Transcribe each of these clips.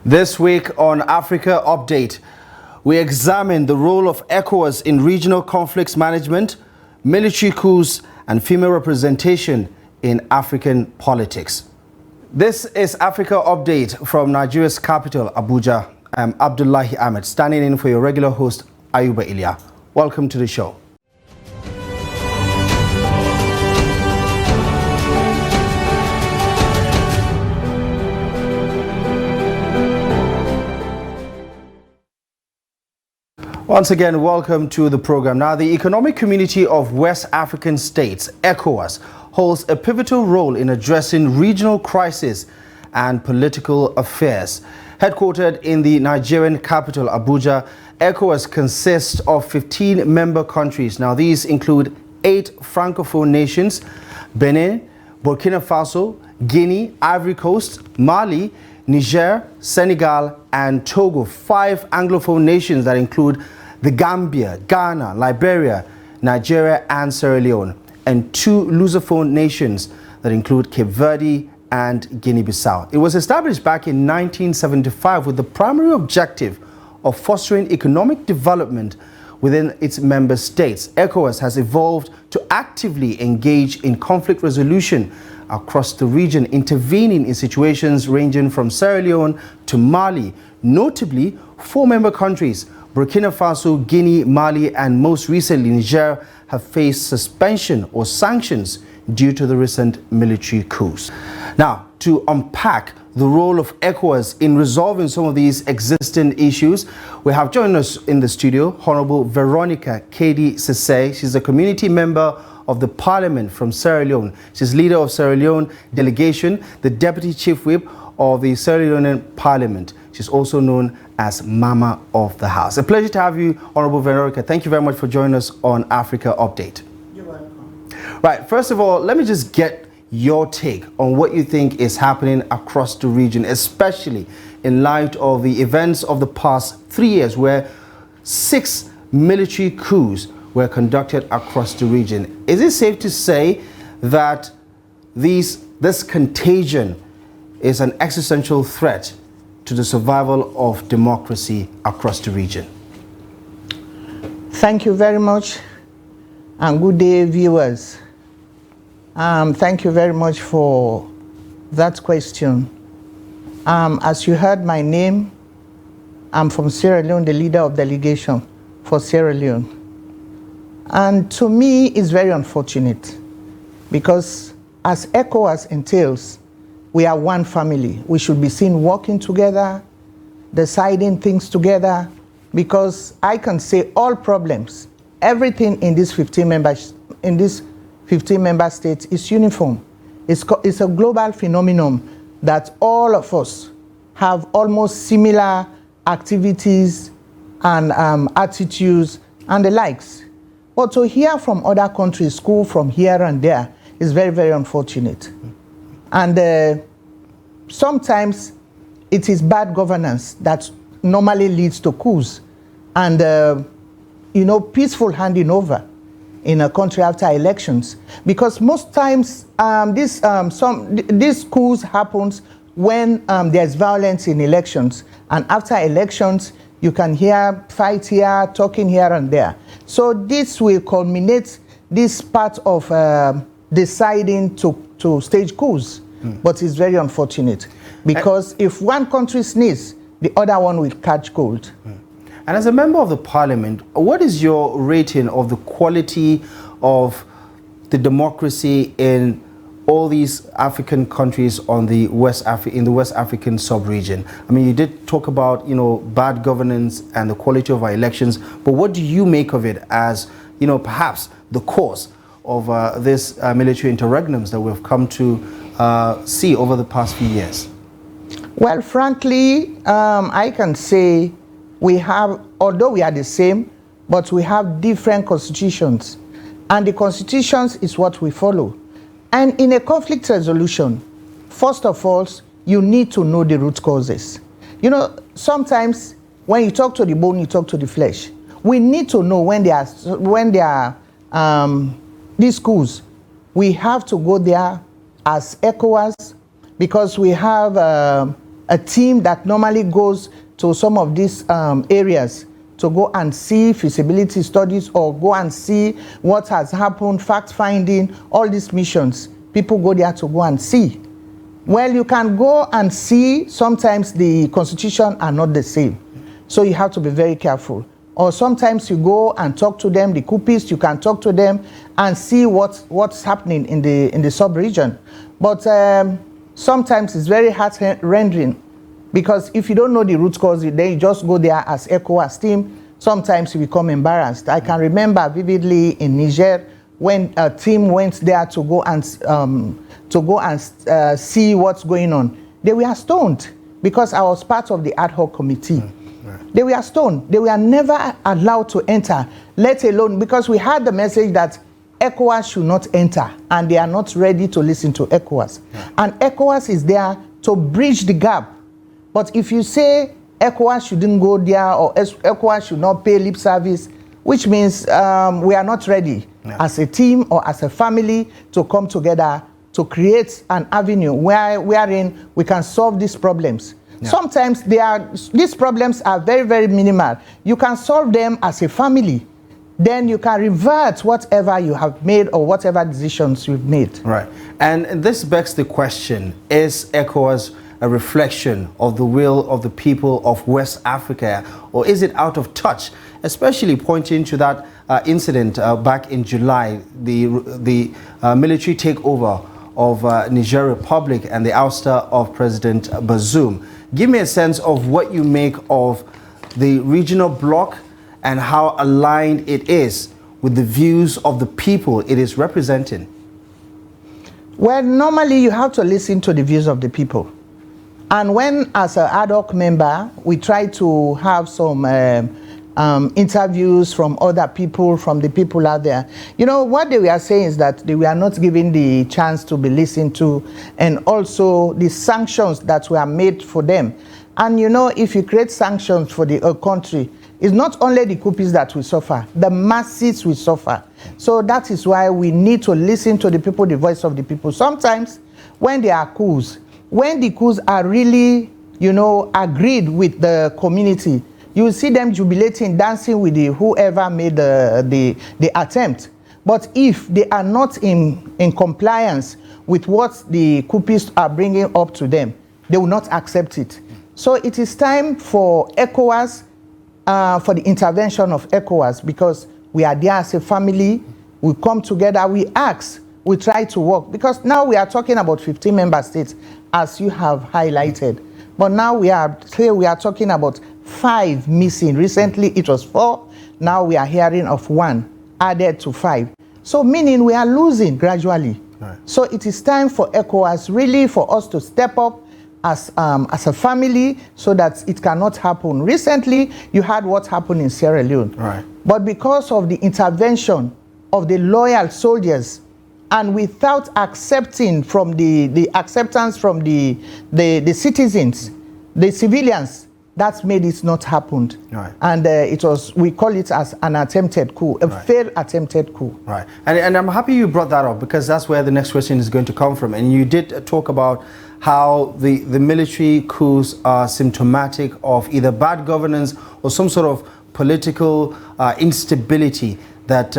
This week on Africa Update, we examine the role of ECOWAS in regional conflicts management, military coups, and female representation in African politics. This is Africa Update from Nigeria's capital, Abuja. I'm Abdullahi Ahmed, standing in for your regular host, Ayuba Ilya. Welcome to the show. Once again, welcome to the program. Now, the Economic Community of West African States, ECOWAS, holds a pivotal role in addressing regional crises and political affairs. Headquartered in the Nigerian capital, Abuja, ECOWAS consists of 15 member countries. Now, these include 8 Francophone nations: Benin, Burkina Faso, Guinea, Ivory Coast, Mali, Niger, Senegal, and Togo. 5 Anglophone nations that include the Gambia, Ghana, Liberia, Nigeria, and Sierra Leone, and 2 Lusophone nations that include Cape Verde and Guinea-Bissau. It was established back in 1975 with the primary objective of fostering economic development within its member states. ECOWAS has evolved to actively engage in conflict resolution across the region, intervening in situations ranging from Sierra Leone to Mali. Notably, 4 member countries, Burkina Faso, Guinea, Mali, and most recently Niger, have faced suspension or sanctions due to the recent military coups. Now, to unpack the role of ECOWAS in resolving some of these existing issues, we have joined us in the studio Honorable Veronica Kedi Sesay. She's a community member of the Parliament from Sierra Leone. She's leader of Sierra Leone delegation, the Deputy Chief Whip of the Sierra Leonean Parliament. She's also known as Mama of the House. A pleasure to have you, Honorable Veronica. Thank you very much for joining us on Africa Update. You're welcome. Right, first of all, let me just get your take on what you think is happening across the region, especially in light of the events of the past 3 years where 6 military coups were conducted across the region. Is it safe to say that this contagion is an existential threat to the survival of democracy across the region? Thank you very much, and good day, viewers. Thank you very much for that question. As you heard my name, I'm from Sierra Leone, the leader of delegation for Sierra Leone. And to me, it's very unfortunate because as ECOWAS entails, we are one family. We should be seen working together, deciding things together, because I can say all problems, everything in these 15 member states is uniform. It's a global phenomenon that all of us have almost similar activities and attitudes and the likes. But to hear from other countries, school from here and there, is very, very unfortunate. And sometimes it is bad governance that normally leads to coups and, peaceful handing over in a country after elections. Because most times these coups happens when there's violence in elections. And after elections, you can hear fight here, talking here and there. So this will culminate this part of deciding to stage coups. But it's very unfortunate because if one country sneezes, the other one will catch cold. And as a member of the Parliament, what is your rating of the quality of the democracy in all these African countries on the in the West African sub-region? I mean, you did talk about, bad governance and the quality of our elections, but what do you make of it as, perhaps the cause of this military interregnums that we've come to see over the past few years? Well, frankly, I can say we have, although we are the same, but we have different constitutions. And the constitutions is what we follow. And in a conflict resolution, first of all, you need to know the root causes. Sometimes when you talk to the bone, you talk to the flesh. We need to know when there are these coups. We have to go there as ECOWAS because we have a team that normally goes to some of these areas to go and see feasibility studies or go and see what has happened, fact finding, all these missions. People go there to go and see. Well, you can go and see, sometimes the constitution are not the same. So you have to be very careful. Or sometimes you go and talk to them, the coupists, you can talk to them and see what's happening in the sub-region. But sometimes it's very heart-rending, because if you don't know the root cause, then you just go there as ECOWAS team. Sometimes you become embarrassed. I can remember vividly in Niger when a team went there to go and see what's going on. They were stoned because I was part of the ad hoc committee. They were stoned. They were never allowed to enter, let alone, because we had the message that ECOWAS should not enter, and they are not ready to listen to ECOWAS. And ECOWAS is there to bridge the gap. But if you say ECOWAS shouldn't go there, or ECOWAS should not pay lip service, which means we are not ready as a team or as a family to come together to create an avenue wherein we can solve these problems. Sometimes these problems are very, very minimal. You can solve them as a family. Then you can revert whatever you have made or whatever decisions you've made. Right. And this begs the question, is ECOWAS a reflection of the will of the people of West Africa, or is it out of touch? Especially pointing to that incident back in July, the military takeover of Niger Republic and the ouster of President Bazoum. Give me a sense of what you make of the regional bloc and how aligned it is with the views of the people it is representing. Well, normally you have to listen to the views of the people. And when, as an ad hoc member, we try to have some interviews from other people, from the people out there, you know, what they were saying is that they were not given the chance to be listened to, and also the sanctions that were made for them. And you know, if you create sanctions for the country, it's not only the coupists that will suffer, the masses will suffer. So that is why we need to listen to the people, the voice of the people. Sometimes when there are coups, when the coups are really, you know, agreed with the community, you will see them jubilating, dancing with whoever made the attempt. But if they are not in compliance with what the coupists are bringing up to them, they will not accept it. So it is time for ECOWAS, for the intervention of ECOWAS, because we are there as a family, we come together, we ask, we try to work. Because now we are talking about 15 member states, as you have highlighted. But now we are talking about 5 missing. Recently it was 4. Now we are hearing of 1 added to 5. So meaning we are losing gradually. Right. So it is time for ECOWAS really for us to step up as a family so that it cannot happen. Recently you had what happened in Sierra Leone. Right. But because of the intervention of the loyal soldiers, and without accepting from the acceptance from the citizens, the civilians, that's made it not happened. Right. And we call it as an attempted coup, a failed attempted coup. Right. And I'm happy you brought that up, because that's where the next question is going to come from. And you did talk about how the military coups are symptomatic of either bad governance or some sort of political instability that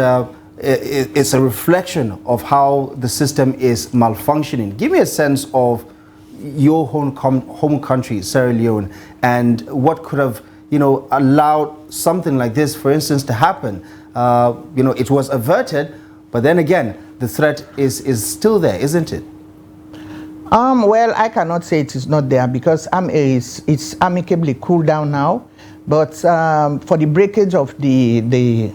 it's a reflection of how the system is malfunctioning. Give me a sense of your home country, Sierra Leone, and what could have, you know, allowed something like this, for instance, to happen. You know, it was averted, but then again, the threat is still there, isn't it? Well, I cannot say it is not there, because it's amicably cooled down now. But for the breakage of the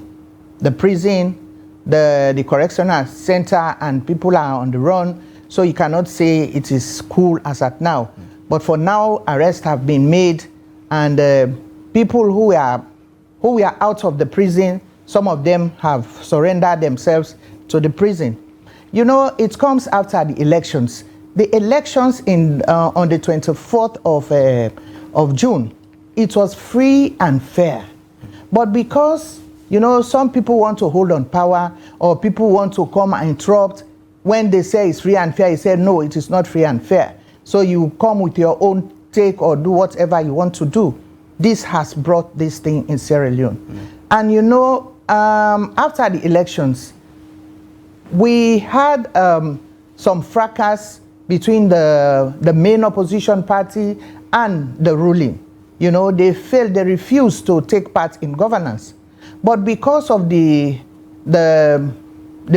prison, the correctional center, and people are on the run, so you cannot say it is cool as at now. But for now, arrests have been made, and people who are out of the prison, some of them have surrendered themselves to the prison. You know, it comes after the elections. The elections on the 24th of June, it was free and fair. But because, you know, some people want to hold on power, or people want to come and interrupt, when they say it's free and fair, you say, no, it is not free and fair. So you come with your own take or do whatever you want to do. This has brought this thing in Sierra Leone. And you know, after the elections, we had some fracas between the main opposition party and the ruling. You know, they failed, they refused to take part in governance. But because of the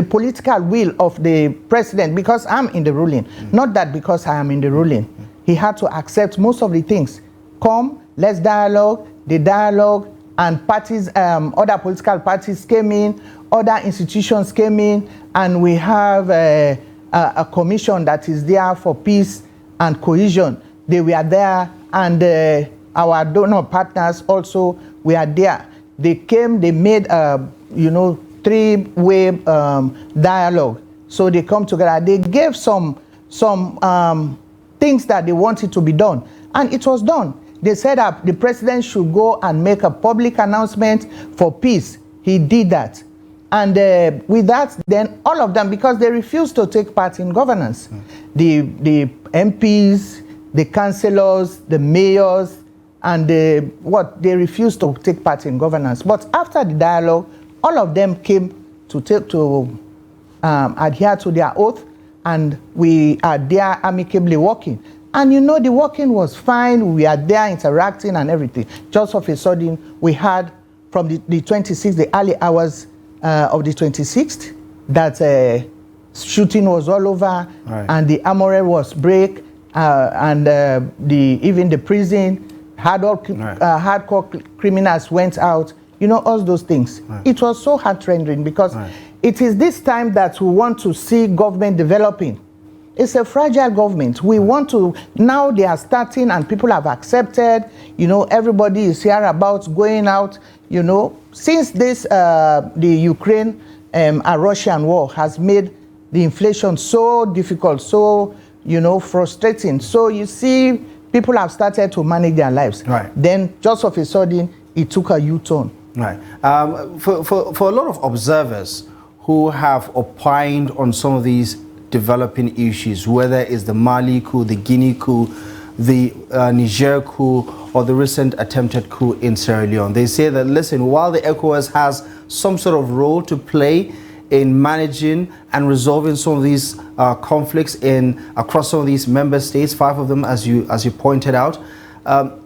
political will of the president, because I'm in the ruling, not that because I am in the ruling, he had to accept most of the things. Come, let's dialogue, the dialogue, and parties, other political parties came in, other institutions came in, and we have a commission that is there for peace and cohesion. They were there, and our donor partners also were there. They came, they made you know, three-way dialogue. So they come together. They gave some things that they wanted to be done, and it was done. They said that the president should go and make a public announcement for peace. He did that. And with that, then all of them, because they refused to take part in governance, the MPs, the councillors, the mayors, and they refused to take part in governance. But after the dialogue, all of them came to adhere to their oath, and we are there amicably working. And you know, the working was fine. We are there interacting and everything. Just of a sudden, we had from the 26th, the early hours of the 26th, that shooting was all over, and the armory was break, and even the prison, hardcore criminals went out. You know, all those things. It was so heart-rending, because it is this time that we want to see government developing. It's a fragile government. We want to, now they are starting and people have accepted, you know, everybody is here about going out, you know. Since this, the Ukraine and Russian war has made the inflation so difficult, so, you know, frustrating. So you see, people have started to manage their lives. Then just of a sudden, it took a U-turn. For a lot of observers who have opined on some of these developing issues, whether it's the Mali coup, the Guinea coup, the Niger coup, or the recent attempted coup in Sierra Leone, they say that, listen, while the ECOWAS has some sort of role to play in managing and resolving some of these conflicts across some of these member states, 5 of them, as you pointed out,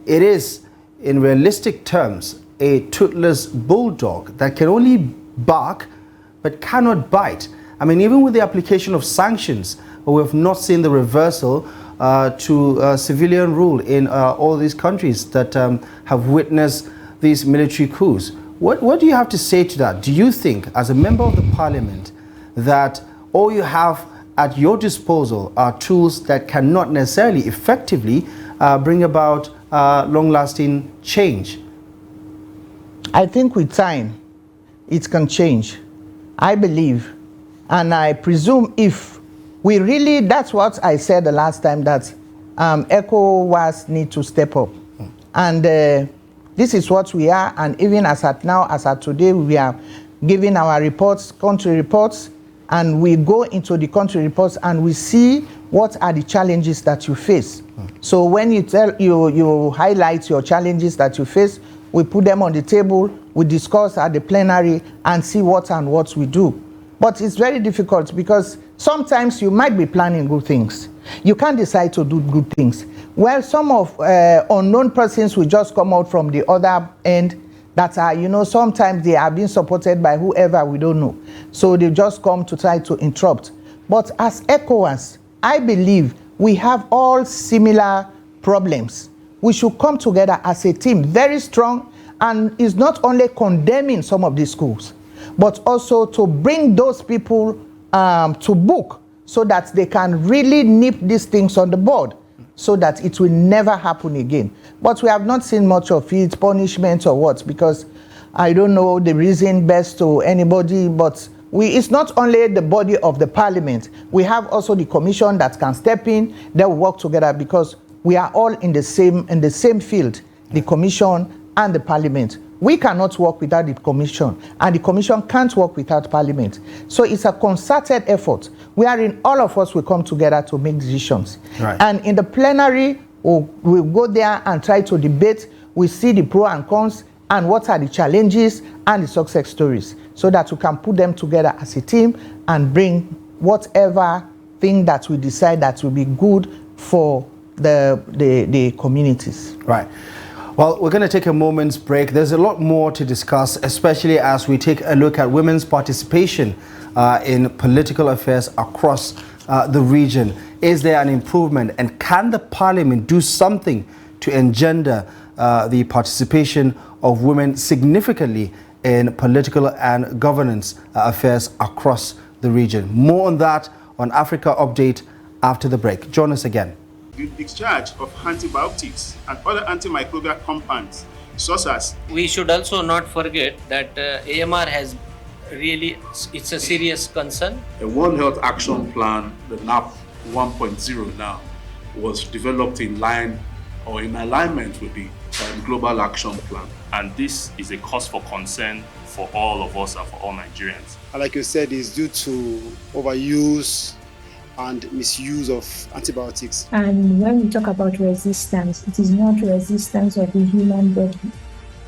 it is, in realistic terms, a toothless bulldog that can only bark but cannot bite. I mean, even with the application of sanctions, we have not seen the reversal to civilian rule in all these countries that have witnessed these military coups. What do you have to say to that? Do you think, as a member of the parliament, that all you have at your disposal are tools that cannot necessarily effectively bring about long-lasting change? I think with time, it can change. I believe, and I presume, if we really, that's what I said the last time, that ECOWAS need to step up. And this is what we are, and even as at now, as at today, we are giving our reports, country reports, and we go into the country reports and we see what are the challenges that you face. So when you highlight your challenges that you face, we put them on the table, we discuss at the plenary and see what we do. But it's very difficult, because sometimes you might be planning good things. You can't decide to do good things. Well, some of unknown persons will just come out from the other end that are, you know, sometimes they are being supported by whoever we don't know. So they just come to try to interrupt. But as ECOWAS, I believe we have all similar problems. We should come together as a team, very strong, and is not only condemning some of these schools, but also to bring those people to book, so that they can really nip these things on the board, so that it will never happen again. But we have not seen much of it, punishment or what, because I don't know the reason best to anybody, but it's not only the body of the parliament. We have also the commission that can step in, they will work together, because we are all in the same field, the commission and the parliament. We cannot work without the commission, and the commission can't work without parliament. So it's a concerted effort wherein all of us will come together to make decisions. And in the plenary, we'll go there and try to debate. We see the pros and cons and what are the challenges and the success stories, so that we can put them together as a team and bring whatever thing that we decide that will be good for the communities. Right. Well, we're going to take a moment's break. There's a lot more to discuss, especially as we take a look at women's participation in political affairs across the region. Is there an improvement, and can the parliament do something to engender the participation of women significantly in political and governance affairs across the region? More on that on Africa Update after the break. Join us again. The discharge of antibiotics and other antimicrobial compounds, such as... We should also not forget that AMR has really, it's a serious concern. A World Health Action Plan, the NAP 1.0 now, was developed in line or in alignment with the Global Action Plan. And this is a cause for concern for all of us and for all Nigerians. Like you said, it's due to overuse and misuse of antibiotics. And when we talk about resistance, it is not resistance of the human body,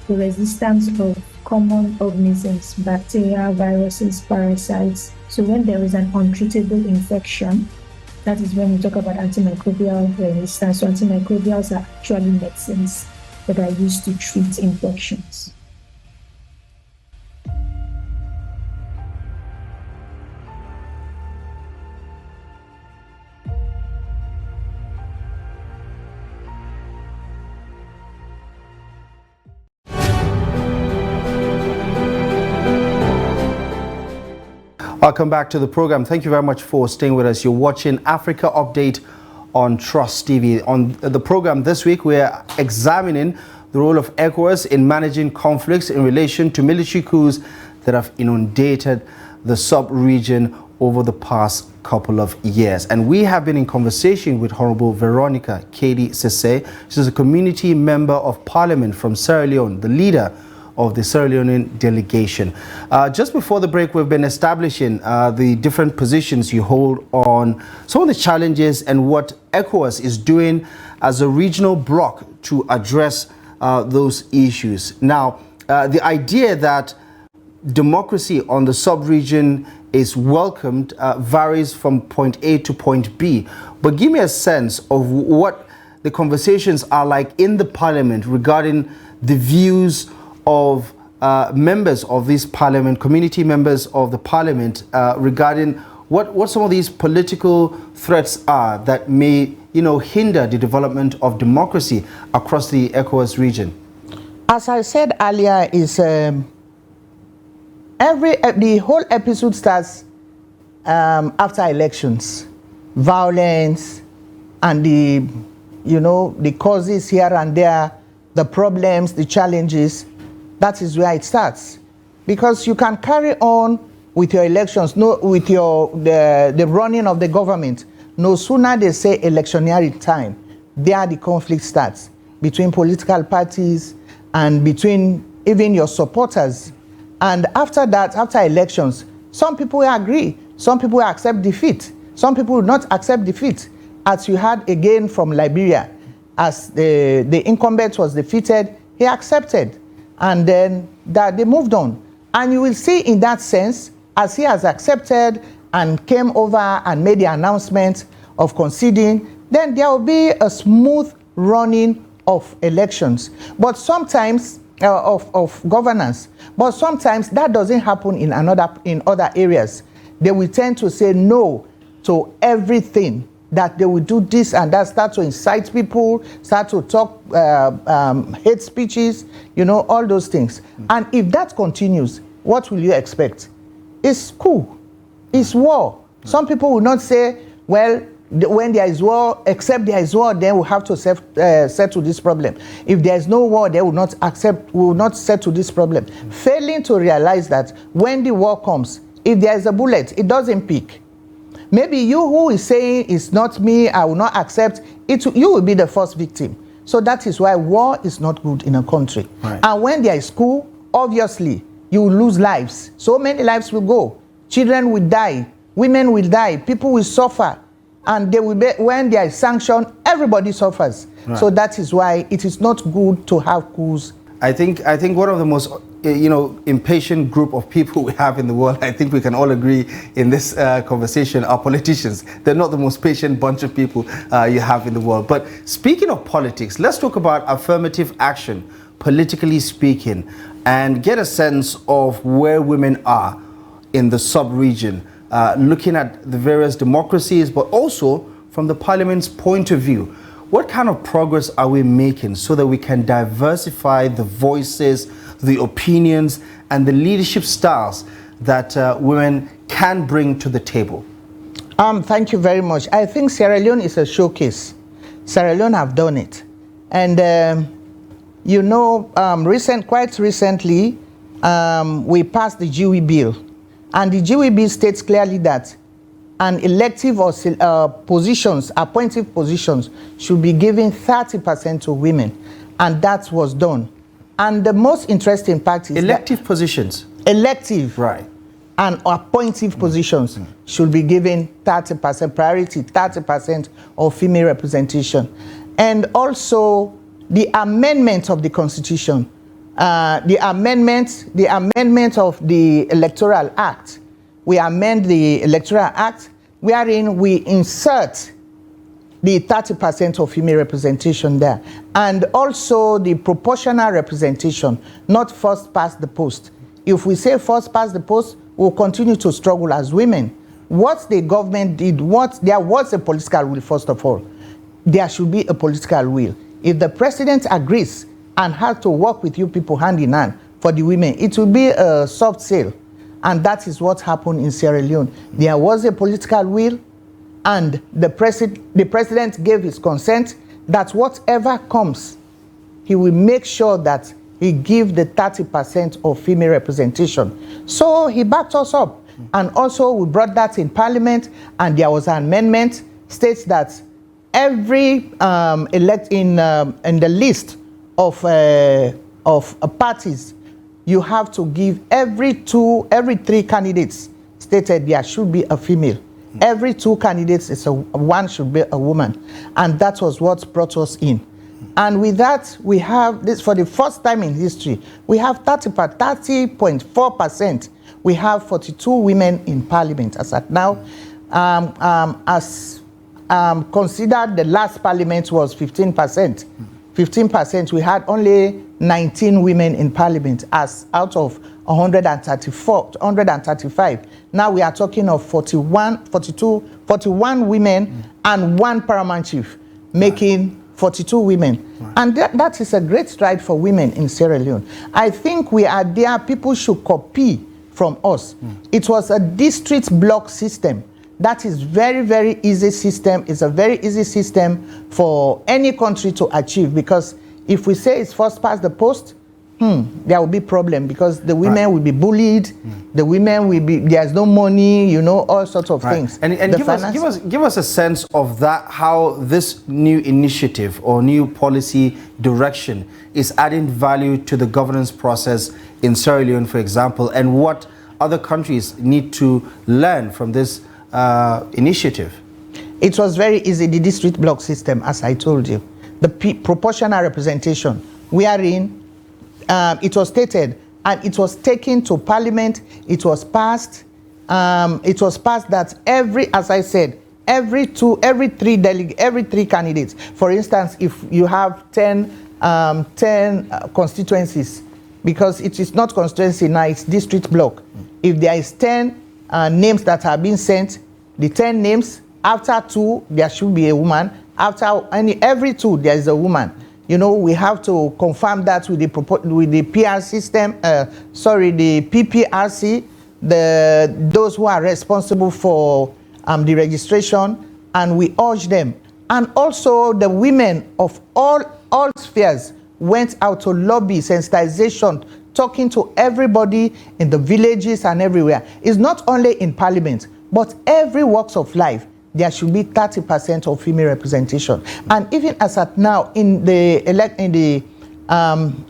the resistance of common organisms, bacteria, viruses, parasites. So when there is an untreatable infection, that is when we talk about antimicrobial resistance. So antimicrobials are actually medicines that are used to treat infections. Welcome back to the program. Thank you very much for staying with us. You're watching Africa Update on Trust TV. On the program this week, we're examining the role of ECOWAS in managing conflicts in relation to military coups that have inundated the sub-region over the past couple of years. And we have been in conversation with Honorable Veronica Kedi Sese. She's a community member of parliament from Sierra Leone, the leader of the Sierra Leonean delegation. Just before the break, we've been establishing the different positions you hold on some of the challenges and what ECOWAS is doing as a regional bloc to address those issues. Now, the idea that democracy on the sub-region is welcomed varies from point A to point B. But give me a sense of what the conversations are like in the parliament regarding the views of members of this parliament, community members of the parliament, regarding what some of these political threats are that may, hinder the development of democracy across the ECOWAS region. As I said earlier, is the whole episode starts after elections, violence, and the causes here and there, the problems, the challenges. That is where it starts, because you can carry on with your elections, with the running of the government. No sooner they say electioneering time, there the conflict starts between political parties and between even your supporters. And after that, after elections, some people will agree, some people will accept defeat, some people will not accept defeat, as you had again from Liberia. As the incumbent was defeated, he accepted. And then that they moved on. And you will see in that sense, as he has accepted and came over and made the announcement of conceding, then there will be a smooth running of elections. But sometimes, of governance. But sometimes that doesn't happen in other areas. They will tend to say no to everything, that they will do this and that, start to incite people, start to talk hate speeches, all those things. And if that continues, what will you expect? It's coup, it's war. Some people will not say, well, when there is war, except there is war, then we'll have to settle this problem. If there is no war, they will not settle this problem. Failing to realize that when the war comes, if there is a bullet, it doesn't pick. Maybe you who is saying it's not me, I will not accept it, you will be the first victim. So that is why war is not good in a country. Right. And when there is coup, obviously, you will lose lives. So many lives will go. Children will die, women will die, people will suffer. and they will be, when there is sanction, everybody suffers. Right. So that is why it is not good to have coups. I think one of the most impatient group of people we have in the world, I think we can all agree in this conversation, are politicians. They're not the most patient bunch of people you have in the world. But speaking of politics, let's talk about affirmative action, politically speaking, and get a sense of where women are in the sub-region, looking at the various democracies, but also from the parliament's point of view. What kind of progress are we making so that we can diversify the voices, the opinions, and the leadership styles that women can bring to the table? Thank you very much. I think Sierra Leone is a showcase. Sierra Leone have done it. And, quite recently, we passed the GUI bill. And the GUI bill states clearly that an elective or appointive positions should be given 30% to women. And that was done. And the most interesting part is elective positions. Elective. Right. And appointive positions should be given 30% priority, 30% of female representation. And also the amendment of the Constitution, the amendment of the Electoral Act. We amend the Electoral Act, wherein we insert the 30% of female representation there. And also the proportional representation, not first past the post. If we say first past the post, we'll continue to struggle as women. What the government did, there was a political will, first of all. There should be a political will. If the president agrees and has to work with you people hand in hand for the women, it will be a soft sale. And that is what happened in Sierra Leone. There was a political will, and the president gave his consent that whatever comes, he will make sure that he gives the 30% of female representation. So he backed us up. And also we brought that in Parliament, and there was an amendment states that every in the list of parties, you have to give every 3 candidates stated there should be a female. Every 2 candidates, one should be a woman. And that was what brought us in. And with that, we have this for the first time in history. We have 30.4%. We have 42 women in Parliament as at now. Considered the last Parliament was 15%. 15%, we had only 19 women in Parliament as out of 135. Now we are talking of 41 women and 1 paramount chief, making 42 women. Right. And that is a great stride for women in Sierra Leone. I think we are there, people should copy from us. It was a district block system. That is very, very easy system. It's a very easy system for any country to achieve, because if we say it's first past the post, there will be problem, because the women will be bullied, the women will be, there's no money, all sorts of things. And give us a sense of that, how this new initiative or new policy direction is adding value to the governance process in Sierra Leone, for example, and what other countries need to learn from this initiative. It was very easy, the district block system, as I told you. The proportional representation, wherein it was stated and it was taken to Parliament, it was passed that as I said, every 3 candidates, for instance, if you have 10 constituencies, because it is not constituency now, it's district block. If there is 10 names that have been sent, the 10 names, after 2, there should be a woman. After every 2, there is a woman. We have to confirm that with the PR system, the PPRC, those who are responsible for the registration, and we urge them. And also the women of all spheres went out to lobby, sensitization, talking to everybody in the villages and everywhere. It's not only in Parliament, but every walks of life. There should be 30% of female representation. And even as at now, in the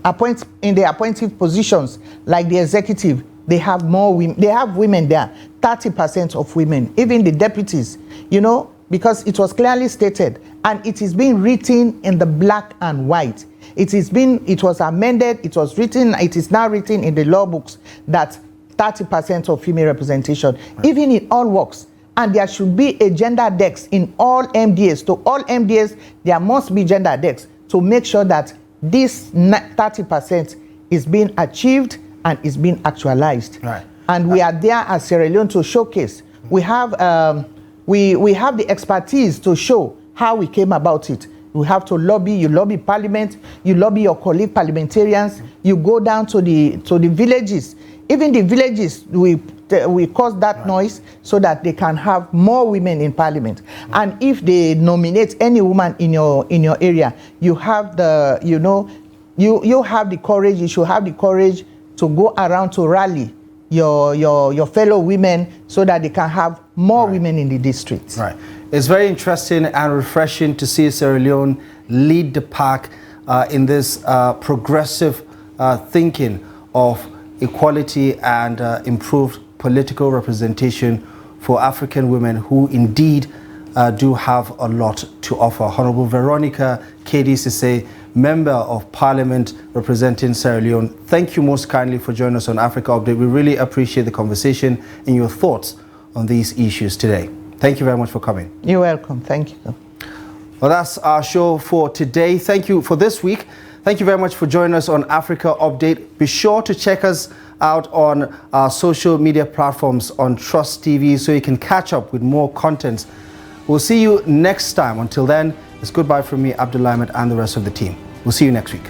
appointive positions, like the executive, they have more women. They have women there, 30% of women. Even the deputies, because it was clearly stated, and it is being written in the black and white. It was amended, it was written, it is now written in the law books that 30% of female representation, even in all works. And there should be a gender desk in all MDAs. To all MDAs, there must be gender desk to make sure that this 30% is being achieved and is being actualized. Right. And we are there as Sierra Leone to showcase. We have the expertise to show how we came about it. You have to lobby, you lobby parliament, you lobby your colleague parliamentarians, you go down to the villages. Even the villages, we cause that noise so that they can have more women in parliament. And if they nominate any woman in your area, you have the, you have the courage, you should have the courage to go around to rally your fellow women so that they can have more women in the districts. Right. It's very interesting and refreshing to see Sierra Leone lead the pack in this progressive thinking of equality and improved political representation for African women who indeed do have a lot to offer. Honorable Veronica K.D. Sise, Member of Parliament representing Sierra Leone, thank you most kindly for joining us on Africa Update. We really appreciate the conversation and your thoughts on these issues today. Thank you very much for coming. You're welcome. Thank you. Well, that's our show for today. Thank you for this week. Thank you very much for joining us on Africa Update. Be sure to check us out on our social media platforms on Trust TV so you can catch up with more contents. We'll see you next time. Until then, it's goodbye from me, Abdul Ahmed, and the rest of the team. We'll see you next week.